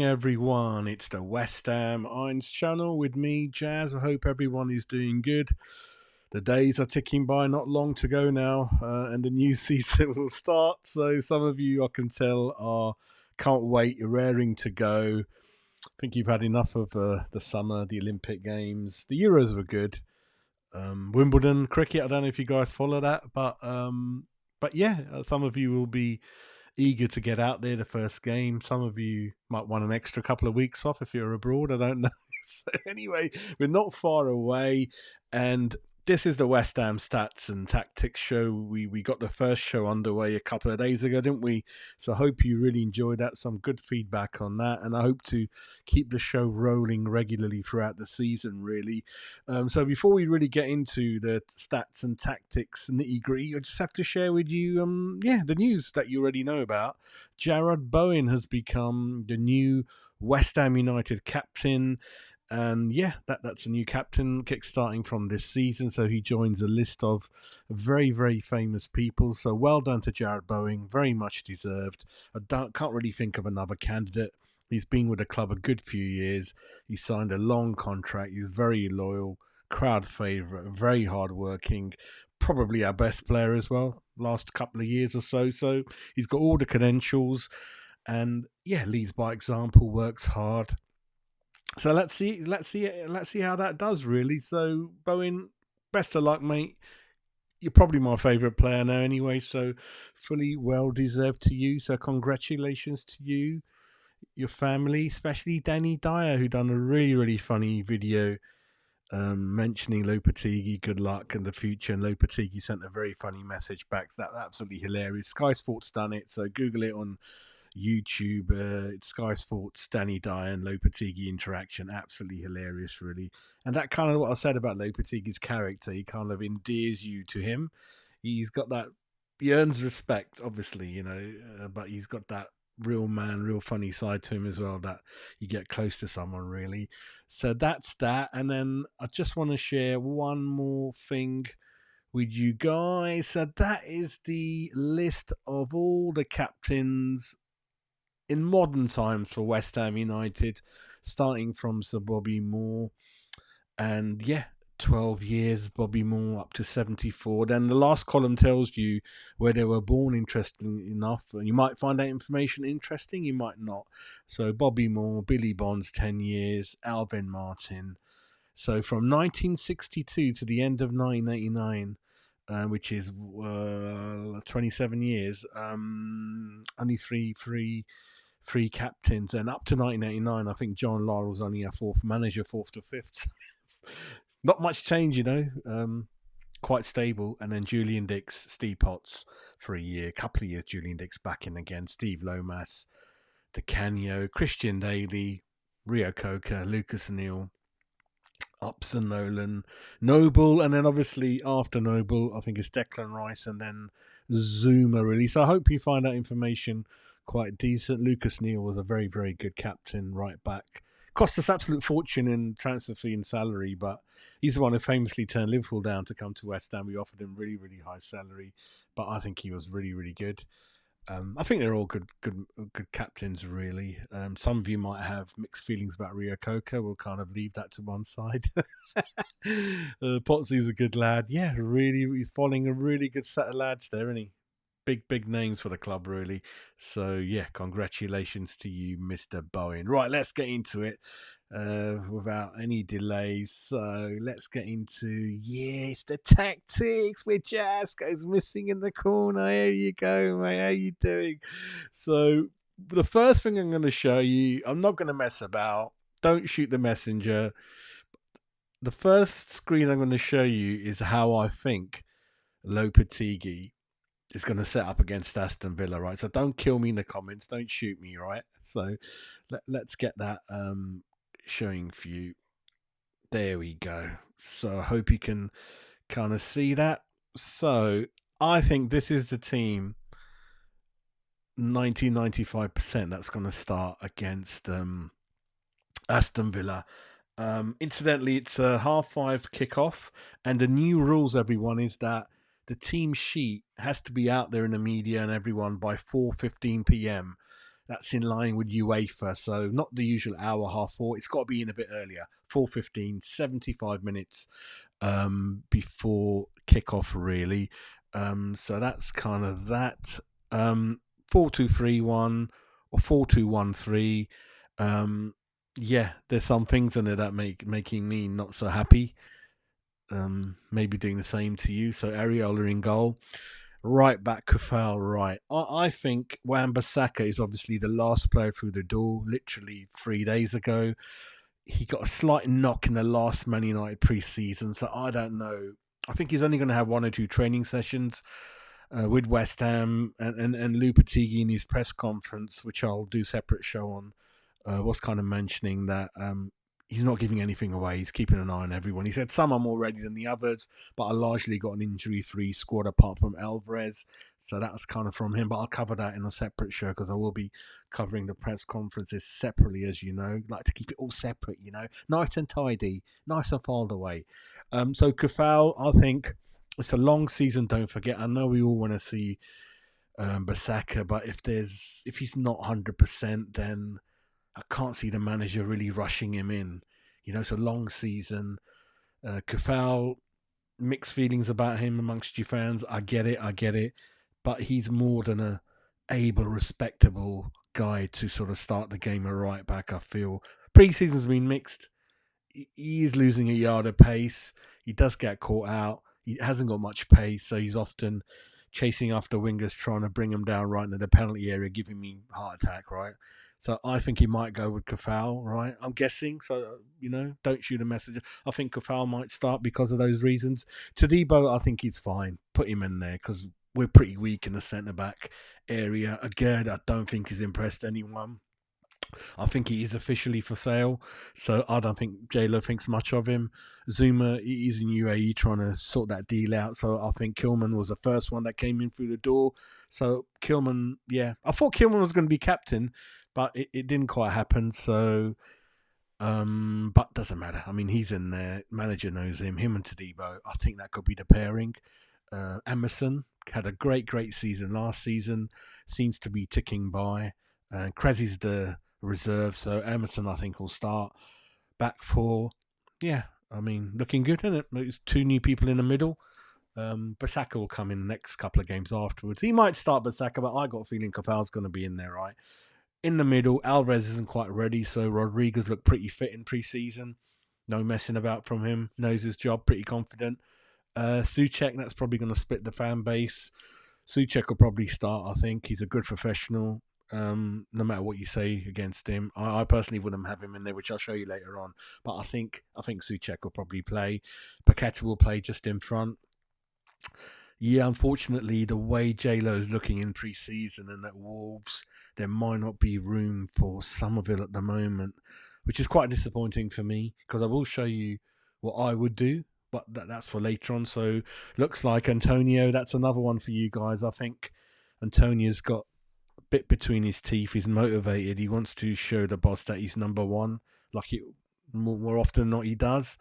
everyone. It's the West Ham Irons channel with me, Jazz. I hope everyone is doing good. The days are ticking by, not long to go now, and the new season will start. So some of you, I can tell, are can't wait. You're raring to go. I think you've had enough of the summer, the Olympic Games. The Euros were good. Wimbledon cricket. I don't know if you guys follow that, but yeah, some of you will be eager to get out there the first game. Some of you might want an extra couple of weeks off if you're abroad. I don't know. So anyway, we're not far away, and this is the West Ham Stats and Tactics show. We got the first show underway a couple of days ago, didn't we? So I hope you really enjoyed that. Some good feedback on that, and I hope to keep the show rolling regularly throughout the season, really. So before we really get into the stats and tactics nitty gritty, I just have to share with you, the news that you already know about. Jarrod Bowen has become the new West Ham United captain. And yeah, that's a new captain kickstarting from this season. So he joins a list of very, very famous people. So well done to Jarrod Bowen. Very much deserved. Can't really think of another candidate. He's been with the club a good few years. He signed a long contract. He's very loyal, crowd favourite, very hardworking. Probably our best player as well, last couple of years or so. So he's got all the credentials. And yeah, leads by example, works hard. So let's see how that does, really. So Bowen, best of luck, mate. You're probably my favourite player now, anyway. So fully well deserved to you. So congratulations to you, your family, especially Danny Dyer, who done a really, really funny video mentioning Lopetegui, good luck in the future. And Lopetegui sent a very funny message back. So that's absolutely hilarious. Sky Sports done it, so Google it on YouTube. It's Sky Sports, Danny Dyer and Lopetegui interaction. Absolutely hilarious, really. And that kind of what I said about Lopetegui's character. He kind of endears you to him. He's got that. He earns respect, obviously, but he's got that real man, real funny side to him as well, that you get close to someone, really. So that's that. And then I just want to share one more thing with you guys. So that is the list of all the captains in modern times for West Ham United, starting from Sir Bobby Moore. And yeah, 12 years, Bobby Moore up to 74. Then the last column tells you where they were born, interesting enough. And you might find that information interesting, you might not. So Bobby Moore, Billy Bonds, 10 years, Alvin Martin. So from 1962 to the end of 1989, which is 27 years, only three captains, and up to 1989, I think John Lyall was only a fourth manager, fourth to fifth. Not much change, quite stable. And then Julian Dix, Steve Potts for a year, couple of years, Julian Dix back in again, Steve Lomas, De Canio, Christian Daly, Rio Coca, Lucas Neal, Upson, Nolan, Noble, and then obviously after Noble, I think it's Declan Rice and then Zuma, really. So I hope you find that information quite decent. Lucas Neal was a very, very good captain, right back. Cost us absolute fortune in transfer fee and salary, but he's the one who famously turned Liverpool down to come to West Ham. We offered him really, really high salary, but I think he was really, really good. I think they're all good captains, really. Some of you might have mixed feelings about Rio Coca. We'll kind of leave that to one side. Potsy's a good lad. Yeah, really, he's following a really good set of lads there, isn't he? Big names for the club, really. So, yeah, congratulations to you, Mr. Bowen. Right, let's get into it without any delays. So, let's get into, it's the tactics where Jazz goes missing in the corner. Here you go, mate. How you doing? So, the first thing I'm going to show you, I'm not going to mess about. Don't shoot the messenger. The first screen I'm going to show you is how I think Lopetegui is going to set up against Aston Villa, right? So don't kill me in the comments. Don't shoot me, right? So let's get that showing for you. There we go. So I hope you can kind of see that. So I think this is the team 95% that's going to start against Aston Villa. Incidentally, it's a 5:30 kickoff, and the new rules, everyone, is that the team sheet has to be out there in the media and everyone by 4:15 p.m. That's in line with UEFA, so not the usual hour, half four. It's got to be in a bit earlier, 4:15, 75 minutes before kickoff, really. So that's kind of that. 4-2-3-1 or 4-2-1-3. Yeah, there's some things in there that making me not so happy. Maybe doing the same to you. So Areola in goal. Right back, Kufal, right. I think Wan-Bissaka is obviously the last player through the door, literally 3 days ago. He got a slight knock in the last Man United pre-season, so I don't know. I think he's only going to have one or two training sessions with West Ham, and Lopetegui in his press conference, which I'll do separate show on, was kind of mentioning that he's not giving anything away. He's keeping an eye on everyone. He said some are more ready than the others, but I largely got an injury-free squad apart from Alvarez. So that's kind of from him. But I'll cover that in a separate show because I will be covering the press conferences separately, as you know. Like to keep it all separate, nice and tidy, nice and filed away. So Kufal, I think it's a long season. Don't forget. I know we all want to see Bissaka, but if he's not 100%, then I can't see the manager really rushing him in. It's a long season. Kufal, mixed feelings about him amongst you fans. I get it. But he's more than a able, respectable guy to sort of start the game a right back, I feel. Pre-season's been mixed. He is losing a yard of pace. He does get caught out. He hasn't got much pace, so he's often chasing after wingers, trying to bring him down right into the penalty area, giving me heart attack, right? So I think he might go with Kufal, right? I'm guessing. So, don't shoot a messenger. I think Kufal might start because of those reasons. Todibo, I think he's fine. Put him in there because we're pretty weak in the centre-back area. Again, I don't think he's impressed anyone. I think he is officially for sale, so I don't think J-Lo thinks much of him. Zuma, he's in UAE trying to sort that deal out, so I think Kilman was the first one that came in through the door. So Kilman, yeah, I thought Kilman was going to be captain, but it didn't quite happen, so... but doesn't matter. I mean, he's in there. Manager knows him and Todibo. I think that could be the pairing. Emerson had a great season last season. Seems to be ticking by. And Kresi's the reserve, so Emerson I think will start. Back four, yeah, I mean, looking good, isn't it? There's two new people in the middle. Bissaka will come in the next couple of games afterwards. He might start Bissaka, but I got a feeling Kafal's going to be in there, right? In the middle, Alvarez isn't quite ready, so Rodriguez looked pretty fit in pre-season. No messing about from him. Knows his job, pretty confident. Souček, that's probably going to split the fan base. Souček will probably start, I think. He's a good professional. No matter what you say against him, I personally wouldn't have him in there, which I'll show you later on. But I think Souček will probably play. Paqueta will play just in front. Yeah, unfortunately, the way J-Lo is looking in pre-season and at Wolves, there might not be room for Somerville at the moment, which is quite disappointing for me because I will show you what I would do, but that's for later on. So looks like Antonio, that's another one for you guys. I think Antonio's got a bit between his teeth. He's motivated. He wants to show the boss that he's number one, like it more often than not he does.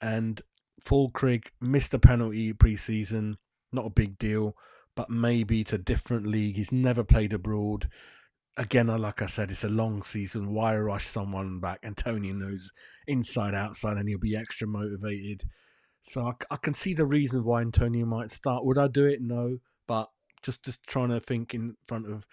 And Falkirk missed a penalty pre-season. Not a big deal, but maybe it's a different league. He's never played abroad. Again, like I said, it's a long season. Why rush someone back? Antonio knows inside, outside, and he'll be extra motivated. So I can see the reason why Antonio might start. Would I do it? No, but just trying to think in front of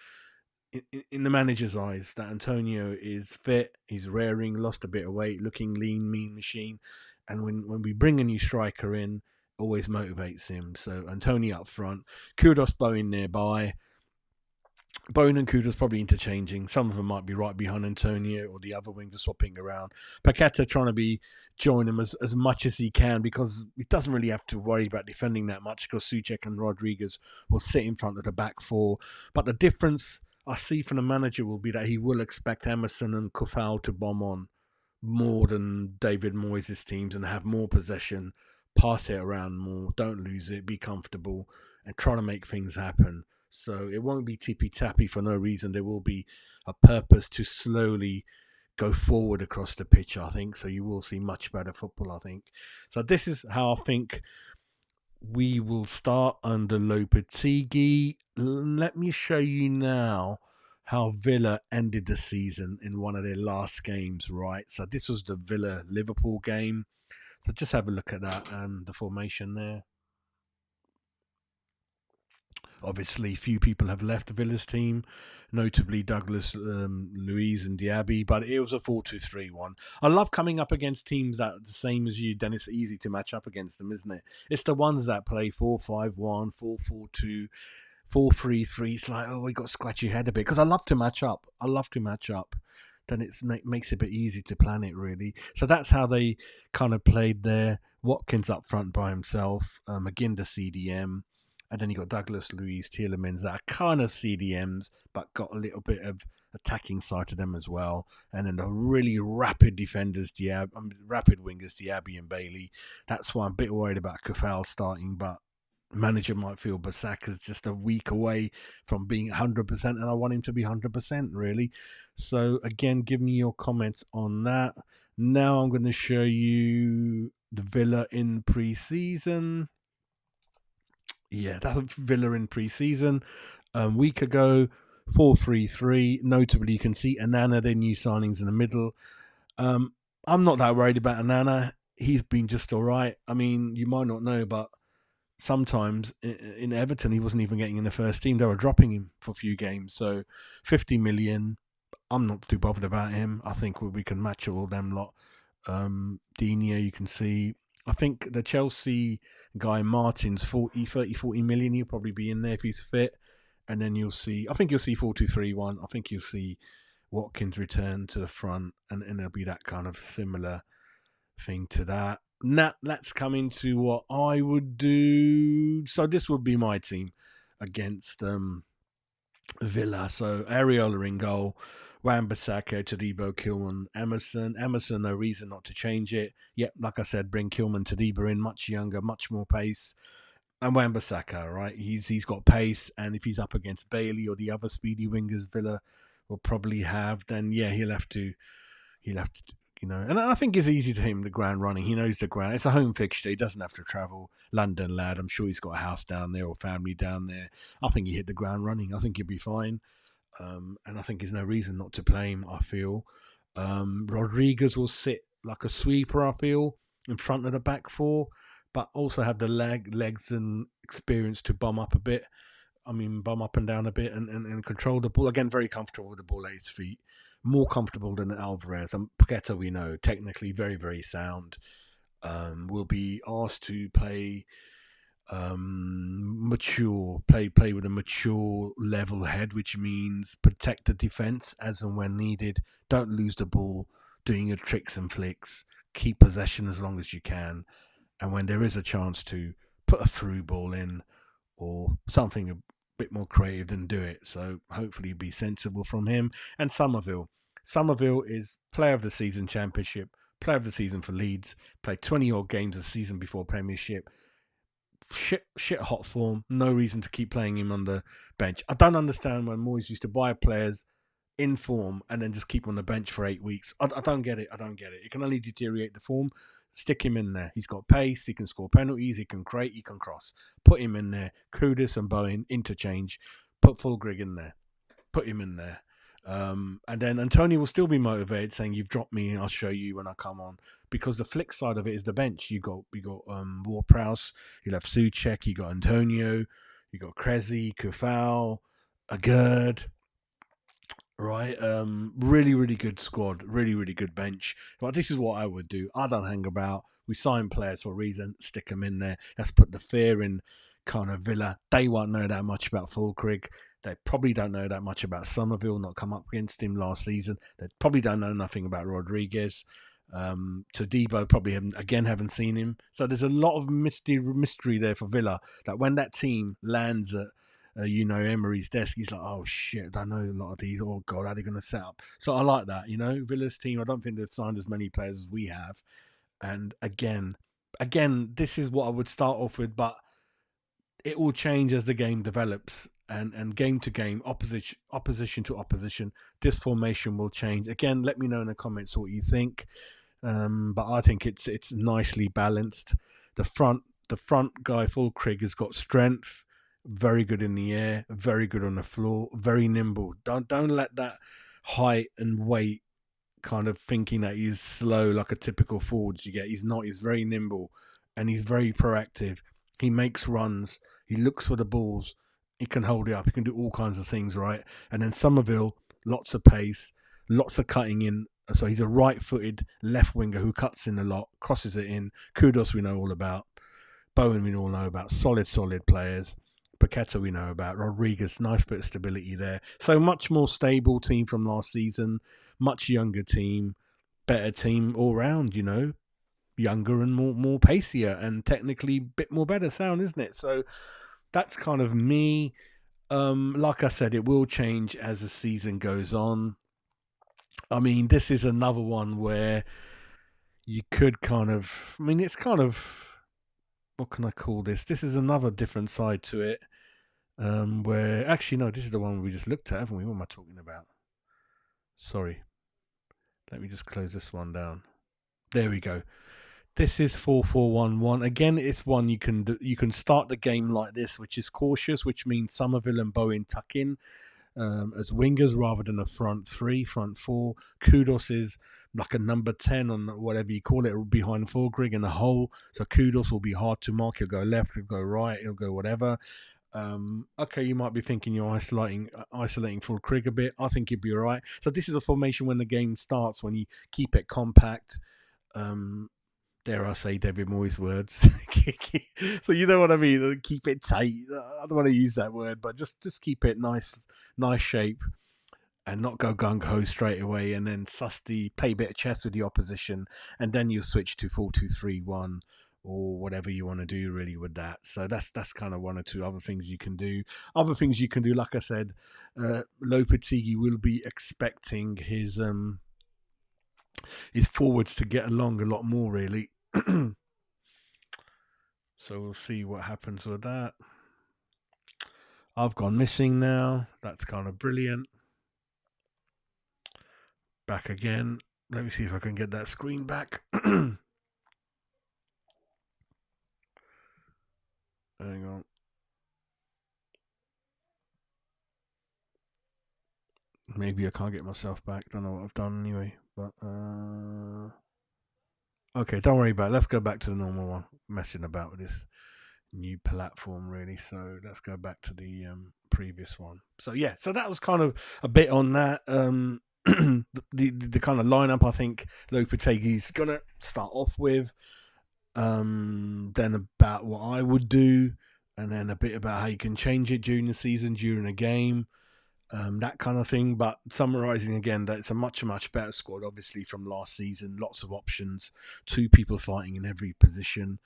in the manager's eyes that Antonio is fit, he's raring, lost a bit of weight, looking lean, mean machine. And when we bring a new striker in, always motivates him. So Antonio up front, Kudos Bowen nearby. Bowen and Kudos probably interchanging. Some of them might be right behind Antonio or the other wing just swapping around. Paqueta trying to join him as much as he can because he doesn't really have to worry about defending that much because Souček and Rodriguez will sit in front of the back four. But the difference I see from the manager will be that he will expect Emerson and Kufal to bomb on more than David Moyes' teams and have more possession, pass it around more, don't lose it, be comfortable and try to make things happen. So it won't be tippy-tappy for no reason. There will be a purpose to slowly go forward across the pitch, I think. So you will see much better football, I think. So this is how I think we will start under Lopetegui. Let me show you now how Villa ended the season in one of their last games, right? So this was the Villa-Liverpool game. So just have a look at that and the formation there. Obviously, few people have left the Villa's team, notably Douglas, Luiz, and Diaby. But it was a 4-2-3-1. I love coming up against teams that are the same as you. Then it's easy to match up against them, isn't it? It's the ones that play 4-5-1, 4-4-2, 4-3-3. It's like, oh, we got to scratch your head a bit because I love to match up. Then it makes it a bit easy to plan it, really. So that's how they kind of played there. Watkins up front by himself. Again, the CDM. And then you got Douglas, Luiz, Tielemans that are kind of CDMs, but got a little bit of attacking side to them as well. And then the really rapid defenders, rapid wingers, Diaby and Bailey. That's why I'm a bit worried about Kufal starting, but manager might feel Basaka's just a week away from being 100%, and I want him to be 100%, really. So, again, give me your comments on that. Now I'm going to show you the Villa in pre-season. Yeah, that's Villa in pre-season. Week ago, 4-3-3. Notably, you can see Anana, their new signings in the middle. I'm not that worried about Anana. He's been just all right. I mean, you might not know, but sometimes in Everton, he wasn't even getting in the first team. They were dropping him for a few games. So 50 million, I'm not too bothered about him. I think we can match all them lot. Dina, you can see. I think the Chelsea guy, Martin's 40 million. He'll probably be in there if he's fit. And then you'll see, I think you'll see 4-2-3-1. I think you'll see Watkins return to the front. And there'll be that kind of similar thing to that. Now, let's come into what I would do. So this would be my team against Villa. So Areola in goal, Wan-Bissaka, Todibo, Kilman, Emerson. Emerson, no reason not to change it. Yep, like I said, bring Kilman, Todibo in, much younger, much more pace. And Wan-Bissaka, right? He's got pace, and if he's up against Bailey or the other speedy wingers Villa will probably have, then yeah, he'll have to and I think it's easy to him, the ground running. He knows the ground. It's a home fixture. He doesn't have to travel. London lad. I'm sure he's got a house down there or family down there. I think he hit the ground running. I think he'll be fine. And I think there's no reason not to play him, I feel. Rodriguez will sit like a sweeper, I feel, in front of the back four, but also have the legs and experience to bum up a bit. Bum up and down a bit and control the ball. Again, very comfortable with the ball at his feet. More comfortable than Alvarez. And Paqueta, we know, technically very, very sound. Will be asked to play mature, play with a mature level head, which means protect the defence as and when needed. Don't lose the ball doing your tricks and flicks. Keep possession as long as you can. And when there is a chance to put a through ball in or something a bit more creative, than do it. So hopefully be sensible from him. And Somerville is player of the season championship, player of the season for Leeds, played 20 odd games a season before Premiership. Shit hot form, no reason to keep playing him on the bench. I don't understand when Moyes used to buy players in form and then just keep on the bench for 8 weeks. I don't get it. It can only deteriorate the form. Stick him in there. He's got pace. He can score penalties. He can create. He can cross. Put him in there. Kudus and Bowen interchange. Put Fulgrig in there. Put him in there. And then Antonio will still be motivated, saying, "You've dropped me. I'll show you when I come on." Because the flick side of it is the bench. You got Ward-Prowse. You have Souček. You got Antonio. You got Krezi, Kufal, Agurd. Right, really, really good squad, really, really good bench. But this is what I would do. I don't hang about. We sign players for a reason. Stick them in there. Let's put the fear in kind of Villa. They won't know that much about Fulgrig. They probably don't know that much about Somerville. Not come up against him last season. They probably don't know nothing about Rodriguez. Todibo probably haven't seen him. So there's a lot of mystery there for Villa. That when that team lands at Emery's desk, he's like, oh shit, I know a lot of these. Oh god, how are they going to set up? So I like that. Villa's team, I don't think they've signed as many players as we have. And again, this is what I would start off with, but it will change as the game develops and game to game, opposition to opposition. This formation will change. Again, let me know in the comments what you think. But I think it's nicely balanced. The front guy, Fulgrig, has got strength. very good in the air, very good on the floor, very nimble. Don't let that height and weight kind of thinking that he's slow like a typical forward you get. He's not. He's very nimble and he's very proactive. He makes runs. He looks for the balls. He can hold it up. He can do all kinds of things, right? And then Somerville, lots of pace, lots of cutting in. So he's a right-footed left winger who cuts in a lot, crosses it in. Kudos we know all about. Bowen we all know about. Solid players. Paqueta we know about. Rodriguez, nice bit of stability there. So much more stable team from last season. Much younger team. Better team all round, Younger and more pacier and technically a bit more better sound, isn't it? So that's kind of me. Like I said, it will change as the season goes on. I mean, this is another one where you could it's kind of, what can I call this? This is another different side to it. Where, actually, no, this is the one we just looked at, haven't we? What am I talking about? Sorry. Let me just close this one down. There we go. This is 4-4-1-1. Again, it's one you can do. You can start the game like this, which is cautious, which means Somerville and Bowen tuck in as wingers rather than a front three, front four. Kudos is like a number 10 on whatever you call it, behind Fulgrig in the hole. So Kudos will be hard to mark. He'll go left, he'll go right, he'll go whatever. Okay, you might be thinking you're isolating Fulgrig a bit. I think you'd be all right. So this is a formation when the game starts, when you keep it compact. Dare I say David Moyes' words? So you know what I mean. Keep it tight. I don't want to use that word, but just keep it nice shape, and not go gung ho straight away, and then play a bit of chess with the opposition, and then you switch to 4-2-3-1 or whatever you want to do really with that. So that's kind of one or two other things you can do. Other things you can do, like I said, Lopetegui will be expecting his forwards to get along a lot more, really. So we'll see what happens with that. I've gone missing now. That's kind of brilliant. Back again. Let me see if I can get that screen back. Hang on. Maybe I can't get myself back. Don't know what I've done anyway. But okay, don't worry about it. Let's go back to the normal one. Messing about with this new platform, really. So let's go back to the previous one. So yeah, so that was kind of a bit on that. The kind of lineup I think Lopetegui's gonna start off with. Then about what I would do, and then a bit about how you can change it during the season, during a game. That kind of thing. But summarising again, that it's a much better squad, obviously, from last season. Lots of options, 2 people fighting in every position,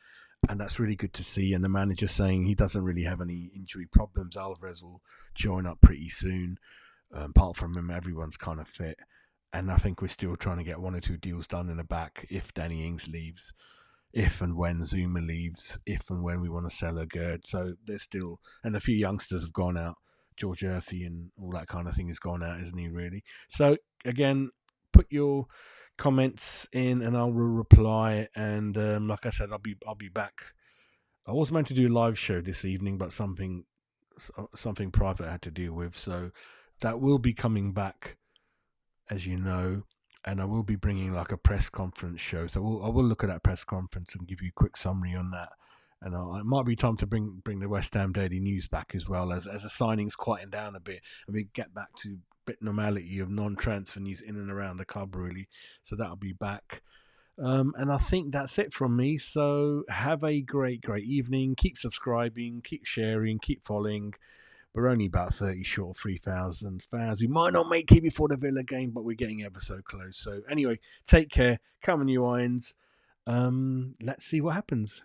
and that's really good to see. And the manager saying he doesn't really have any injury problems. Alvarez will join up pretty soon. Apart from him, everyone's kind of fit, and I think we're still trying to get 1 or 2 deals done in the back if Danny Ings leaves, if and when Zuma leaves, if and when we want to sell a Gerd. So there's still, and a few youngsters have gone out. George Murphy and all that kind of thing has gone out, isn't he, really? So, again, put your comments in and I will reply. And like I said, I'll be back. I was meant to do a live show this evening, but something private I had to deal with. So that will be coming back, as you know. And I will be bringing like a press conference show. So I will look at that press conference and give you a quick summary on that. And it might be time to bring the West Ham Daily News back as well, as the signings quieten down a bit and we get back to a bit normality of non-transfer news in and around the club, really. So that'll be back. And I think that's it from me. So have a great evening. Keep subscribing, keep sharing, keep following. We're only about 30 short of 3,000 fans. We might not make it before the Villa game, but we're getting ever so close. So anyway, take care. Come on, you Irons. Let's see what happens.